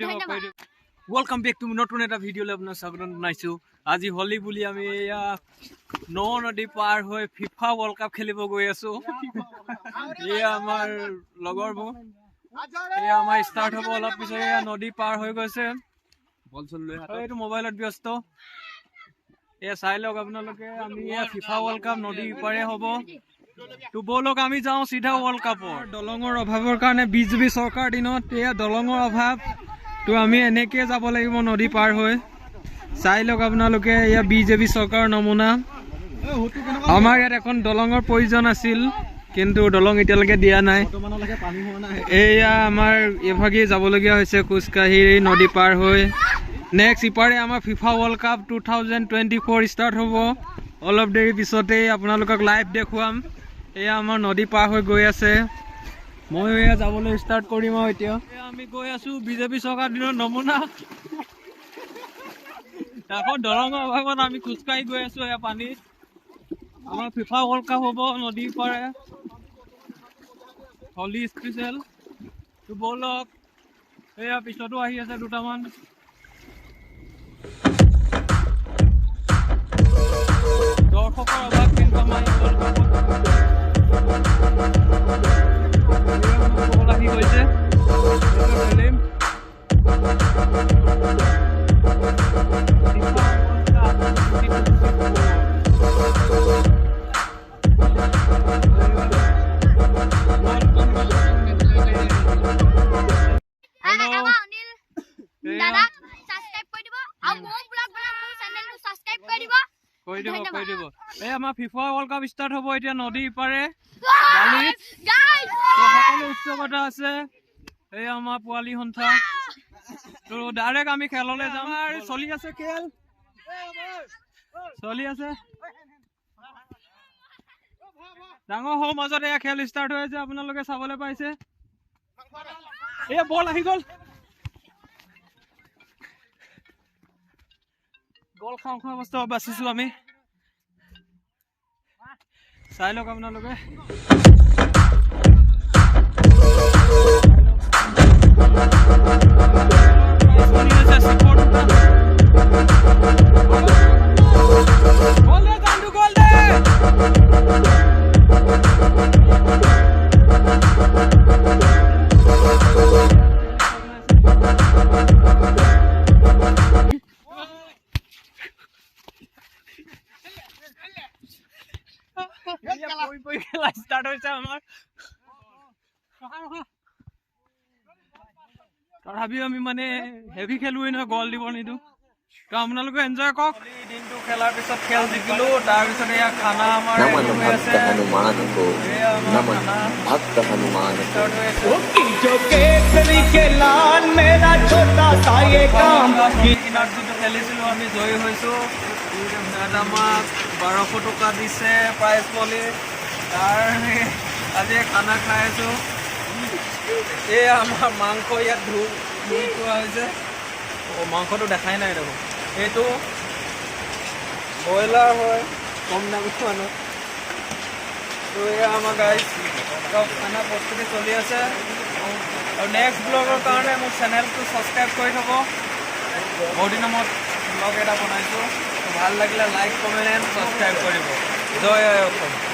Welcome back to नतुन एटा video ले आपनाक स्वागत जनाइछु। আজি होली बुली आमी नदी पार হৈ ফিফা वर्ल्ड कप खेलिब गई आছো। ये आमार लगरबो ये आमार स्टार्ट हबो अलप पिछे नदी पार হৈ গৈছে। बल चल লৈ हाथ एटु मोबाइलत व्यस्त ये চাই লওক আপোনালোকে আমি ফিফা वर्ल्ड कप नदी पारे हबो। तो बोलक आमी जाओ सीधा वर्ल्ड कपर दलंगर अभावर कारणे बीजेपी सरकार दिनत ये दलंगर अभाव तो आमी एनेके যাব লাগিব नदी पार হৈ চাই লওক আপোনালোকে या बीजेपी सरकार नमुना আমাৰ ইয়াত এখন দলংৰ প্ৰয়োজন আছিল কিন্তু দলং এতিয়ালৈকে দিয়া নাই এয়া আমাৰ এভাগে যাব লগিয়া হৈছে কুচকাহি নদী পাৰ হৈ নেক্সট ইপাৰে আমাৰ ফিফা वर्ल्ड कप 2024 স্টাৰ্ট হ'ব অলপ দেৰি পিছতে আপোনালোকক লাইভ দেখুৱাম এয়া আমাৰ নদী পাৰ হৈ গৈ আছে মই এয়া যাবলৈ স্টাৰ্ট কৰিম আৰু এতিয়া আমি গৈ আছো বিজেপি চৰকাৰ দিনৰ নমুনা এখন দলংৰ অভাৱত আমি খুচকাই গৈ আছো এয়া পানী আমাৰ ফিফা वर्ल्ड कप হ'ব নদী পাৰে হলি স্পেশাল তো বলক এয়া পিছতো আহি আছে দুটামান দৰ্শকৰ অভাৱ কিন্তু আমাৰ আহি গৈছে ফিফা वर्ल्ड कप स्टार्ट হব এতিয়া নদী পাৰে বালিত সকলো উৎসৱটা আছে এই আমাৰ পোৱালি সন্থা তো ডাইৰেক্ট আমি খেললৈ যাম আৰু চলি আছে খেল চলি আছে ডাঙৰ হোৰ মাজত এই খেল স্টার্ট হৈ আছে আপোনালোকে চাবলৈ পাইছে এই বল আহি গল গল খাওঁ খাওঁ অৱস্থা বাচিছো আমি চাই লওক আপোনালোকে स्टार्ट হৈছে আমাৰ তথাপিও আমি মানে হেভি খেলুৱে ন গল দিব নিদু তো আপোনালোকে এনজয় কৰক দিনটো খেলাৰ পিছত খেল জিকিলো তাৰ পিছত এয়া খানা আমাৰ হৈ আছে नमन भक्त हनुमान जो केसरी के लाल मेरा छोटा सा ये काम কিনাৰটো খেলিছিলো আমি জয় হৈছো আমাক 1200 টকা দিছে প্ৰাইজ মনি তাৰে আজি খানা খাই আছো এই আমাৰ মাংস ইয়াত ধুই থোৱা হৈছে মাংসটো দেখাই নাই দেখোন এইটো ব্ৰইলাৰ হয় কম দামী মানুহ তো এয়া আমাৰ গাইজ চব খানা প্ৰস্তুতি চলি আছে আৰু নেক্সট ব্লগৰ কাৰণে মোৰ চেনেলটো ছাবস্ক্ৰাইব কৰি থ'ব বহুত দিনৰ মূৰত ব্লগ এটা বনাইছোঁ ভাল লাগিলে লাইক কমেণ্ট এণ্ড ছাবস্ক্ৰাইব কৰিব জয় অসম।